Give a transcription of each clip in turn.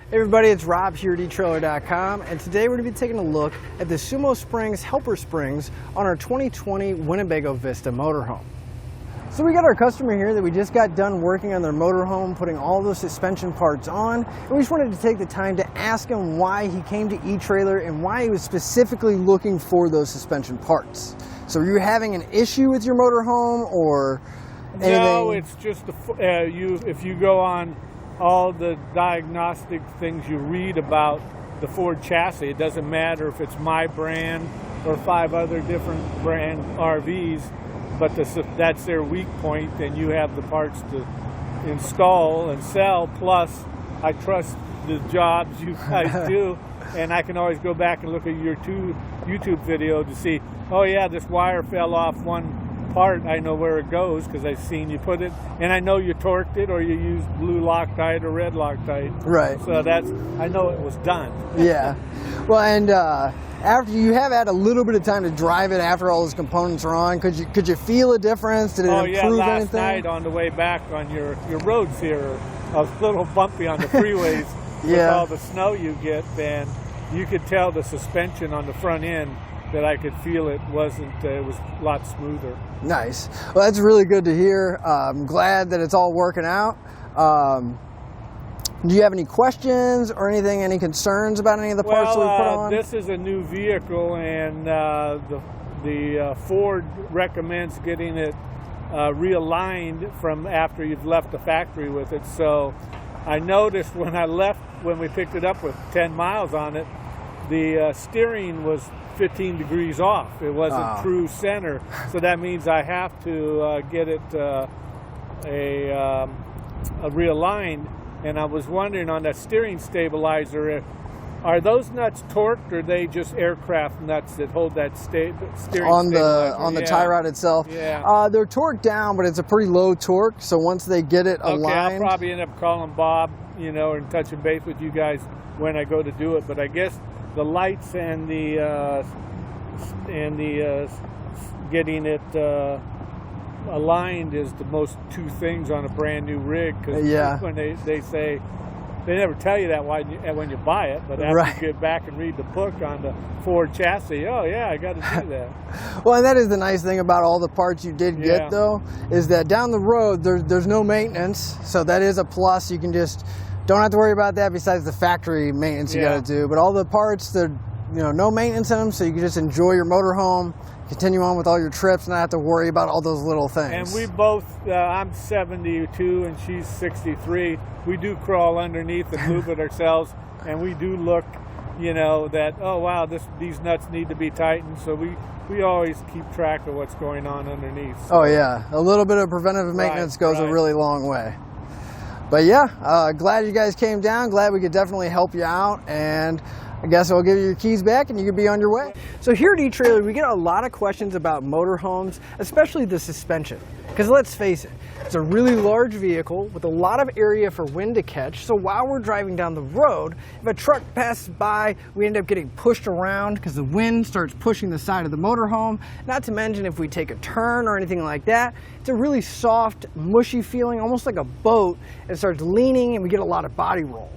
Hey everybody, it's Rob here at etrailer.com, and today we're going to be taking a look at the SumoSprings Helper Springs on our 2020 Winnebago Vista Motorhome. So we got our customer here that we just got done working on their motorhome, putting all those suspension parts on, and we just wanted to take the time to ask him why he came to eTrailer and why he was specifically looking for those suspension parts. So are you having an issue with your motorhome or anything? No, it's just if you go on all the diagnostic things you read about the Ford chassis, it doesn't matter if it's my brand or 5 other different brand RVs, but that's their weak point, and you have the parts to install and sell. Plus, I trust the jobs you guys do, and I can always go back and look at your YouTube video to see, oh yeah, this wire fell off one part. I know where it goes because I've seen you put it, and I know you torqued it or you used blue Loctite or red Loctite. Right. So I know it was done. Yeah. Well, and after you have had a little bit of time to drive it after all those components are on, could you feel a difference? Did it improve last anything? night on the way back on your roads here, I was a little bumpy on the freeways with all the snow you get, and you could tell the suspension on the front end that I could feel it was a lot smoother. Nice. Well, that's really good to hear. I'm glad that it's all working out. Do you have any questions or anything, any concerns about any of the parts that we put on? This is a new vehicle, and the Ford recommends getting it realigned from after you've left the factory with it. So I noticed when we picked it up with 10 miles on it, the steering was 15 degrees off. It wasn't true center, so that means I have to get it realigned. And I was wondering on that steering stabilizer, are those nuts torqued, or are they just aircraft nuts that hold that steering stabilizer? On the tie rod itself? Yeah. They're torqued down, but it's a pretty low torque, so once they get it aligned... Okay, I'll probably end up calling Bob, and touching base with you guys when I go to do it, but I guess the lights and the getting it aligned is the most two things on a brand new rig, because when they say, they never tell you that when you buy it, but after you get back and read the book on the Ford chassis, oh yeah, I got to do that. Well, and that is the nice thing about all the parts you did get, though, is that down the road there's no maintenance, so that is a plus. You can just don't have to worry about that besides the factory maintenance you got to do. But all the parts, no maintenance in them, so you can just enjoy your motorhome, continue on with all your trips, and not have to worry about all those little things. And we both, I'm 72 and she's 63. We do crawl underneath and move it ourselves, and we do look, that, oh wow, these nuts need to be tightened. So we always keep track of what's going on underneath. So. Oh yeah, a little bit of preventative maintenance goes a really long way. But yeah, glad you guys came down. Glad we could definitely help you out, and I guess I'll give you your keys back and you can be on your way. So here at eTrailer, we get a lot of questions about motorhomes, especially the suspension. Because let's face it, it's a really large vehicle with a lot of area for wind to catch. So while we're driving down the road, if a truck passes by, we end up getting pushed around because the wind starts pushing the side of the motorhome. Not to mention if we take a turn or anything like that, it's a really soft, mushy feeling, almost like a boat. It starts leaning and we get a lot of body roll.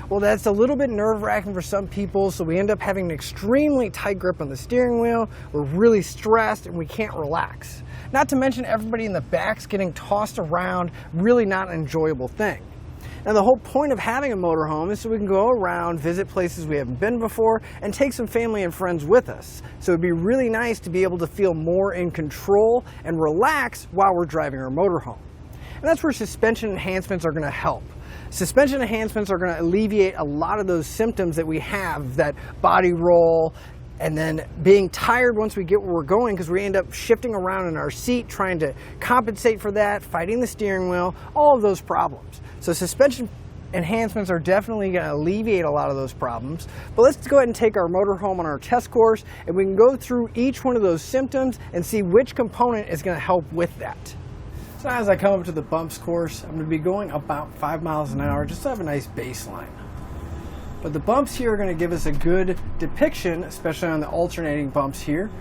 Well, that's a little bit nerve-wracking for some people, so we end up having an extremely tight grip on the steering wheel. We're really stressed and we can't relax. Not to mention everybody in the back's getting tossed around, really not an enjoyable thing. Now, the whole point of having a motorhome is so we can go around, visit places we haven't been before, and take some family and friends with us. So it'd be really nice to be able to feel more in control and relax while we're driving our motorhome. And that's where suspension enhancements are going to help. Suspension enhancements are going to alleviate a lot of those symptoms that we have, that body roll, and then being tired once we get where we're going, because we end up shifting around in our seat, trying to compensate for that, fighting the steering wheel, all of those problems. So suspension enhancements are definitely going to alleviate a lot of those problems. But let's go ahead and take our motorhome on our test course, and we can go through each one of those symptoms and see which component is going to help with that. So as I come up to the bumps course, I'm going to be going about 5 miles an hour just to have a nice baseline. But the bumps here are going to give us a good depiction, especially on the alternating bumps here,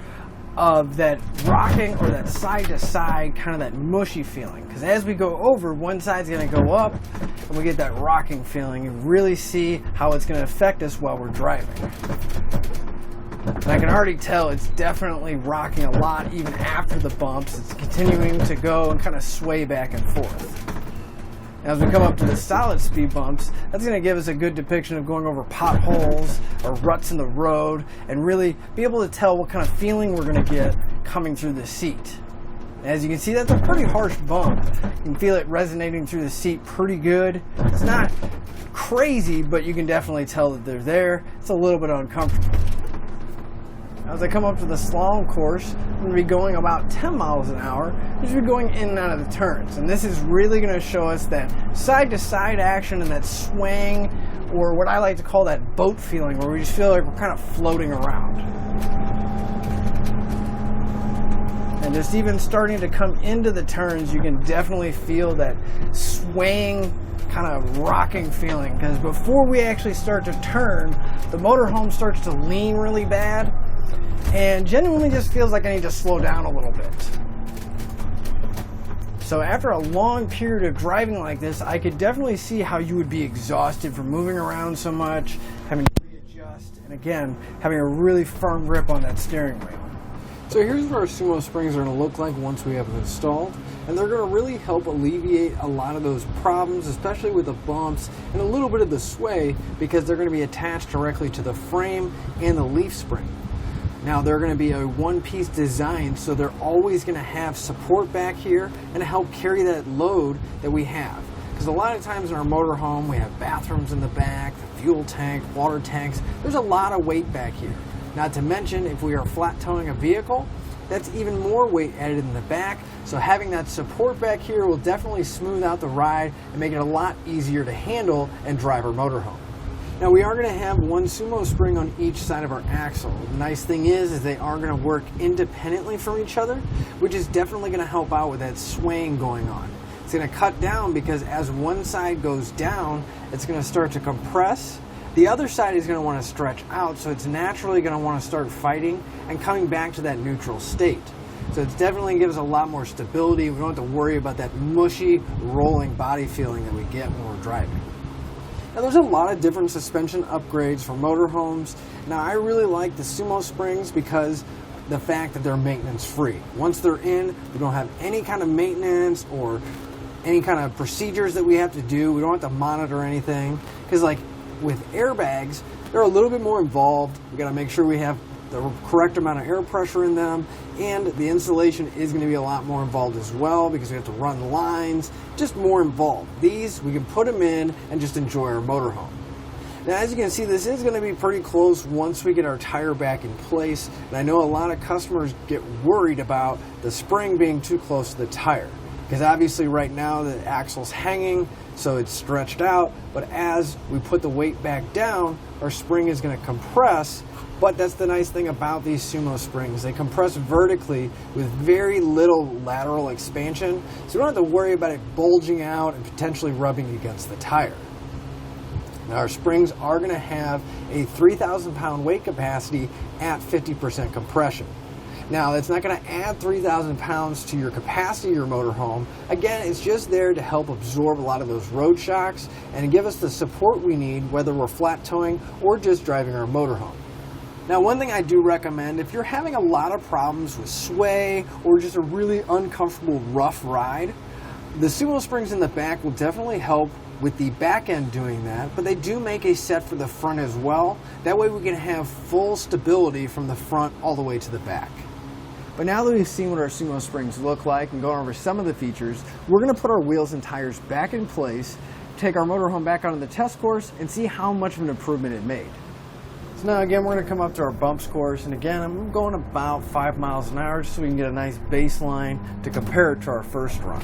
of that rocking or that side to side, kind of that mushy feeling. Because as we go over, one side's going to go up and we get that rocking feeling. You really see how it's going to affect us while we're driving. And I can already tell it's definitely rocking a lot even after the bumps. It's continuing to go and kind of sway back and forth. As we come up to the solid speed bumps, that's going to give us a good depiction of going over potholes or ruts in the road and really be able to tell what kind of feeling we're going to get coming through the seat. As you can see, that's a pretty harsh bump. You can feel it resonating through the seat pretty good. It's not crazy, but you can definitely tell that they're there. It's a little bit uncomfortable. As I come up to the slalom course, I'm going to be going about 10 miles an hour. Just be going in and out of the turns. And this is really going to show us that side-to-side action and that swing, or what I like to call that boat feeling, where we just feel like we're kind of floating around. And just even starting to come into the turns, you can definitely feel that swaying, kind of rocking feeling. Because before we actually start to turn, the motorhome starts to lean really bad. And genuinely just feels like I need to slow down a little bit. So after a long period of driving like this, I could definitely see how you would be exhausted from moving around so much, having to readjust, and again, having a really firm grip on that steering wheel. So here's what our SumoSprings are going to look like once we have them installed, and they're going to really help alleviate a lot of those problems, especially with the bumps and a little bit of the sway, because they're going to be attached directly to the frame and the leaf spring. Now they're going to be a one-piece design, so they're always going to have support back here and help carry that load that we have. Because a lot of times in our motorhome we have bathrooms in the back, the fuel tank, water tanks. There's a lot of weight back here. Not to mention, if we are flat towing a vehicle, that's even more weight added in the back. So having that support back here will definitely smooth out the ride and make it a lot easier to handle and drive our motorhome. Now we are going to have one SumoSpring on each side of our axle. The nice thing is they are going to work independently from each other, which is definitely going to help out with that swaying going on. It's going to cut down because as one side goes down, it's going to start to compress. The other side is going to want to stretch out, so it's naturally going to want to start fighting and coming back to that neutral state. So it's definitely gives us a lot more stability. We don't have to worry about that mushy, rolling body feeling that we get when we're driving. Now there's a lot of different suspension upgrades for motorhomes. Now I really like the SumoSprings because the fact that they're maintenance free. Once they're in, we don't have any kind of maintenance or any kind of procedures that we have to do. We don't have to monitor anything. Because like with airbags, they're a little bit more involved. We got to make sure we have the correct amount of air pressure in them, and the installation is going to be a lot more involved as well because we have to run the lines, just more involved. These, we can put them in and just enjoy our motorhome. Now as you can see, this is going to be pretty close once we get our tire back in place, and I know a lot of customers get worried about the spring being too close to the tire. Because obviously right now the axle's hanging, so it's stretched out, but as we put the weight back down, our spring is going to compress. But that's the nice thing about these SumoSprings. They compress vertically with very little lateral expansion, so we don't have to worry about it bulging out and potentially rubbing against the tire. Now our springs are going to have a 3,000 pound weight capacity at 50% compression. Now, it's not going to add 3,000 pounds to your capacity of your motorhome. Again, it's just there to help absorb a lot of those road shocks and give us the support we need, whether we're flat towing or just driving our motorhome. Now, one thing I do recommend, if you're having a lot of problems with sway or just a really uncomfortable rough ride, the SumoSprings in the back will definitely help with the back end doing that, but they do make a set for the front as well. That way we can have full stability from the front all the way to the back. But now that we've seen what our SumoSprings look like and gone over some of the features, we're going to put our wheels and tires back in place, take our motorhome back onto the test course, and see how much of an improvement it made. So now again, we're going to come up to our bumps course, and again, I'm going about 5 miles an hour just so we can get a nice baseline to compare it to our first run.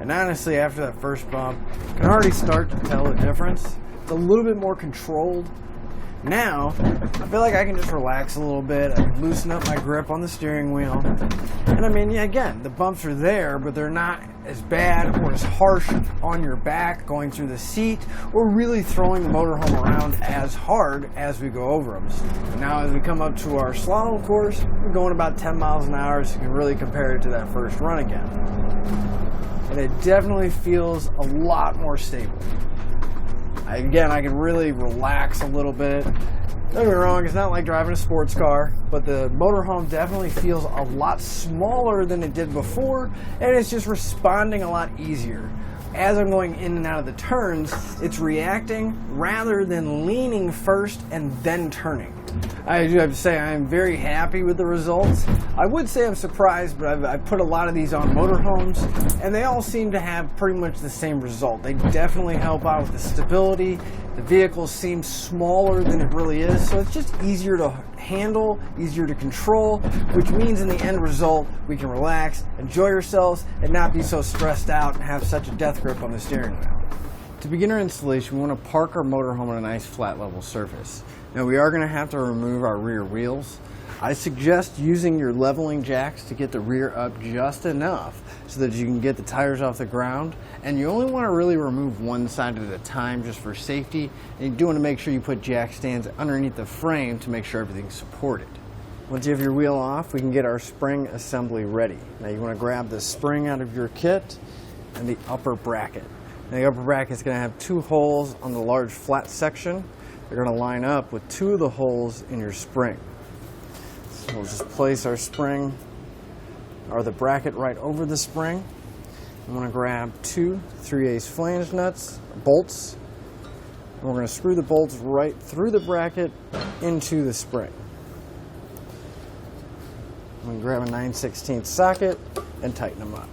And honestly, after that first bump, you can already start to tell the difference. It's a little bit more controlled. Now, I feel like I can just relax a little bit. I can loosen up my grip on the steering wheel. And I mean, yeah, again, the bumps are there, but they're not as bad or as harsh on your back going through the seat or really throwing the motorhome around as hard as we go over them. But now as we come up to our slalom course, we're going about 10 miles an hour, so you can really compare it to that first run again. And it definitely feels a lot more stable. Again, I can really relax a little bit. Don't get me wrong, it's not like driving a sports car, but the motorhome definitely feels a lot smaller than it did before, and it's just responding a lot easier. As I'm going in and out of the turns, it's reacting rather than leaning first and then turning. I do have to say I am very happy with the results. I would say I'm surprised, but I've put a lot of these on motorhomes, and they all seem to have pretty much the same result. They definitely help out with the stability. The vehicle seems smaller than it really is, so it's just easier to handle, easier to control, which means in the end result, we can relax, enjoy ourselves, and not be so stressed out and have such a death grip on the steering wheel. To begin our installation, we want to park our motorhome on a nice flat level surface. Now we are going to have to remove our rear wheels. I suggest using your leveling jacks to get the rear up just enough so that you can get the tires off the ground, and you only want to really remove one side at a time just for safety, and you do want to make sure you put jack stands underneath the frame to make sure everything's supported. Once you have your wheel off, we can get our spring assembly ready. Now you want to grab the spring out of your kit and the upper bracket. Now the upper bracket is going to have two holes on the large flat section. They're going to line up with two of the holes in your spring. So we'll just place our spring, or the bracket, right over the spring. I'm going to grab two 3/8 flange nuts, bolts, and we're going to screw the bolts right through the bracket into the spring. I'm going to grab a 9/16 socket and tighten them up.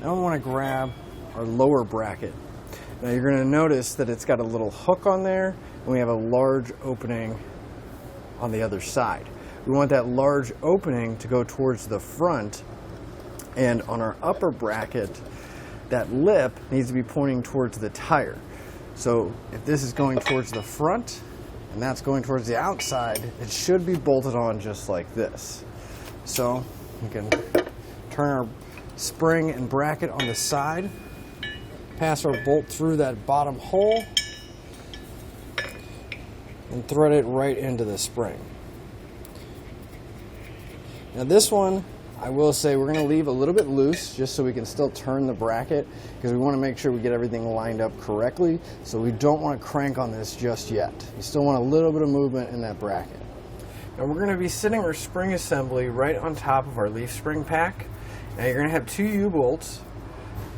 Now we want to grab our lower bracket. Now you're going to notice that it's got a little hook on there, and we have a large opening on the other side. We want that large opening to go towards the front, and on our upper bracket, that lip needs to be pointing towards the tire. So if this is going towards the front and that's going towards the outside, it should be bolted on just like this. So we can turn our spring and bracket on the side, pass our bolt through that bottom hole, and thread it right into the spring. Now this one, I will say we're going to leave a little bit loose just so we can still turn the bracket, because we want to make sure we get everything lined up correctly, so we don't want to crank on this just yet. You still want a little bit of movement in that bracket. Now we're going to be sitting our spring assembly right on top of our leaf spring pack. Now you're going to have two U-bolts.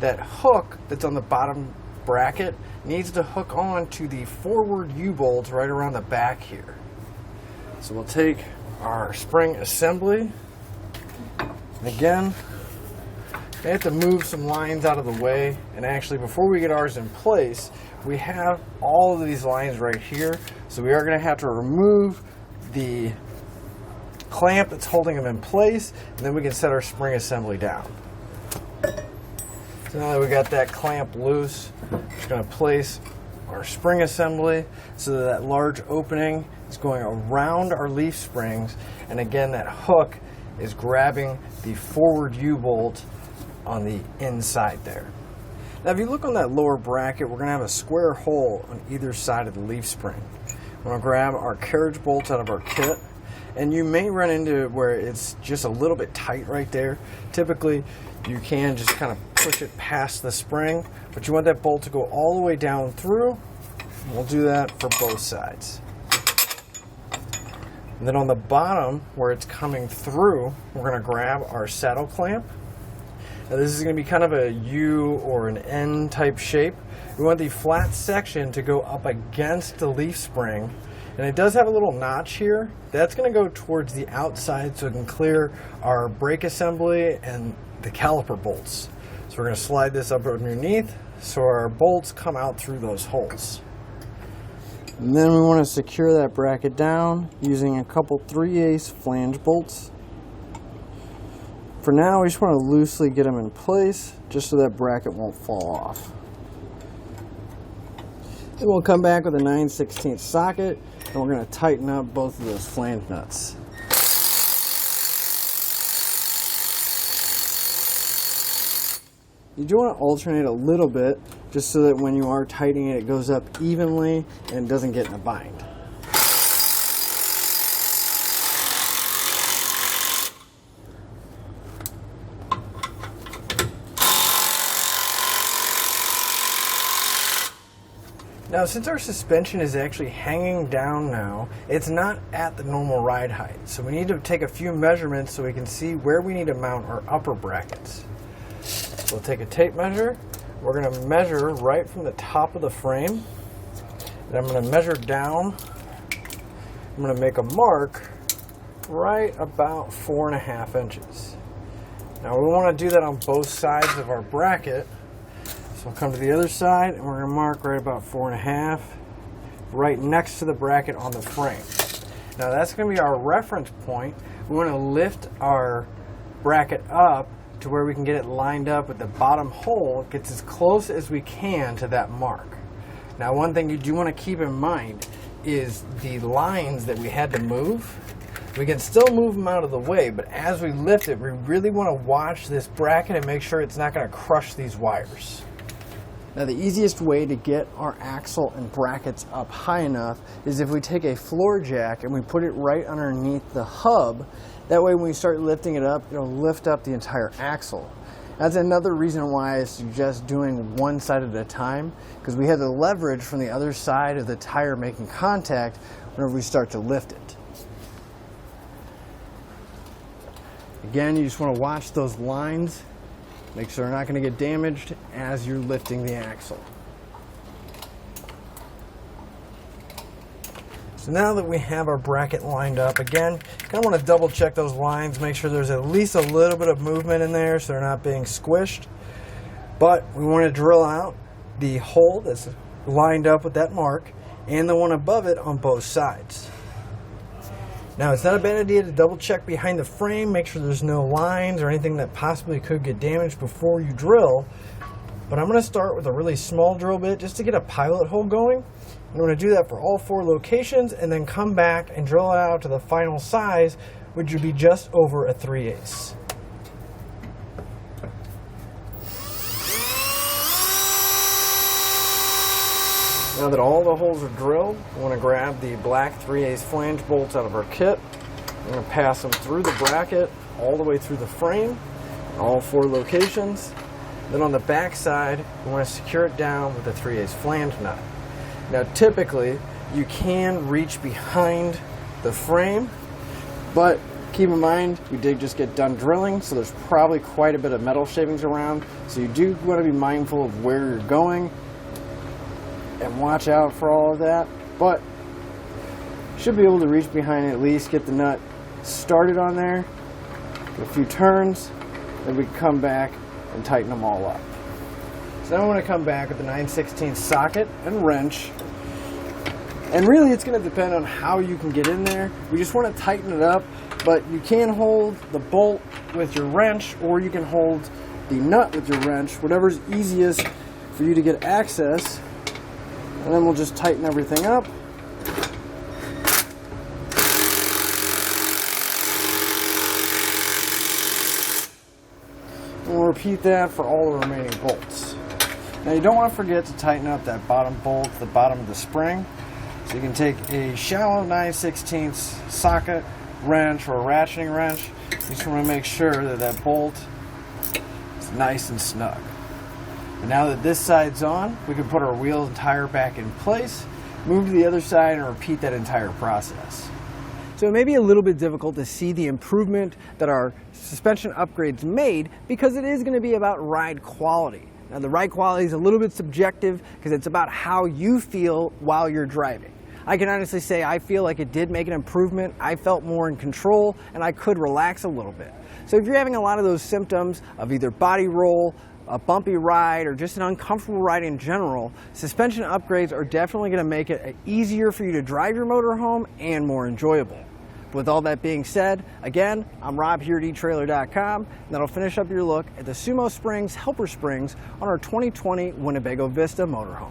That hook that's on the bottom bracket needs to hook on to the forward U-bolts right around the back here. So we'll take our spring assembly, and again, we have to move some lines out of the way, and actually before we get ours in place, we have all of these lines right here, so we are going to have to remove the clamp that's holding them in place, and then we can set our spring assembly down. So now that we got that clamp loose, we're just going to place our spring assembly so that that large opening is going around our leaf springs, and again that hook is grabbing the forward U-bolt on the inside there. Now if you look on that lower bracket, we're going to have a square hole on either side of the leaf spring. We're going to grab our carriage bolts out of our kit, and you may run into it where it's just a little bit tight right there. Typically you can just kind of push it past the spring, but you want that bolt to go all the way down through. We'll do that for both sides. And then on the bottom where it's coming through, we're going to grab our saddle clamp. Now this is going to be kind of a U or an N type shape. We want the flat section to go up against the leaf spring, and it does have a little notch here. That's going to go towards the outside so it can clear our brake assembly and the caliper bolts. So we're going to slide this up underneath so our bolts come out through those holes. And then we want to secure that bracket down using a couple 3/8 flange bolts. For now, we just want to loosely get them in place just so that bracket won't fall off. Then we'll come back with a 9/16 socket, and we're going to tighten up both of those flange nuts. You do want to alternate a little bit, just so that when you are tightening it, it goes up evenly and doesn't get in a bind. Now, since our suspension is actually hanging down now, it's not at the normal ride height. So we need to take a few measurements so we can see where we need to mount our upper brackets. So we'll take a tape measure. We're going to measure right from the top of the frame. And I'm going to measure down. I'm going to make a mark right about 4.5 inches. Now we want to do that on both sides of our bracket. So we'll come to the other side and we're going to mark right about 4.5, right next to the bracket on the frame. Now that's going to be our reference point. We want to lift our bracket up to where we can get it lined up with the bottom hole. It gets as close as we can to that mark. Now one thing you do want to keep in mind is the lines that we had to move. We can still move them out of the way, but as we lift it, we really want to watch this bracket and make sure it's not going to crush these wires. Now the easiest way to get our axle and brackets up high enough is if we take a floor jack and we put it right underneath the hub. That way when we start lifting it up, it'll lift up the entire axle. That's another reason why I suggest doing one side at a time, because we have the leverage from the other side of the tire making contact whenever we start to lift it. Again, you just want to watch those lines. Make sure they're not going to get damaged as you're lifting the axle. So now that we have our bracket lined up, again, kind of want to double check those lines, make sure there's at least a little bit of movement in there so they're not being squished. But we want to drill out the hole that's lined up with that mark and the one above it on both sides. Now, it's not a bad idea to double check behind the frame, make sure there's no lines or anything that possibly could get damaged before you drill. But I'm going to start with a really small drill bit just to get a pilot hole going. I'm going to do that for all 4 locations and then come back and drill it out to the final size, which would be just over a 3/8. Now that all the holes are drilled, we want to grab the black 3/8 flange bolts out of our kit. We're going to pass them through the bracket, all the way through the frame, all 4 locations. Then on the back side, we want to secure it down with a 3/8 flange nut. Now typically, you can reach behind the frame, but keep in mind, we did just get done drilling, so there's probably quite a bit of metal shavings around. So you do want to be mindful of where you're going and watch out for all of that, but you should be able to reach behind it, at least get the nut started on there, get a few turns, then we can come back and tighten them all up. So now I want to come back with the 9/16 socket and wrench, and really it's going to depend on how you can get in there. We just want to tighten it up, but you can hold the bolt with your wrench, or you can hold the nut with your wrench, whatever's easiest for you to get access. And then we'll just tighten everything up. And we'll repeat that for all the remaining bolts. Now you don't want to forget to tighten up that bottom bolt, the bottom of the spring. So you can take a shallow 9/16 socket, wrench, or a ratcheting wrench. You just want to make sure that that bolt is nice and snug. And now that this side's on, we can put our wheel and tire back in place, move to the other side, and repeat that entire process. So it may be a little bit difficult to see the improvement that our suspension upgrades made, because it is going to be about ride quality. Now the ride quality is a little bit subjective because it's about how you feel while you're driving. I can honestly say I feel like it did make an improvement. I felt more in control and I could relax a little bit. So if you're having a lot of those symptoms of either body roll, a bumpy ride, or just an uncomfortable ride in general, suspension upgrades are definitely going to make it easier for you to drive your motorhome and more enjoyable. With all that being said, again, I'm Rob here at etrailer.com, and that'll finish up your look at the SumoSprings Helper Springs on our 2020 Winnebago Vista Motorhome.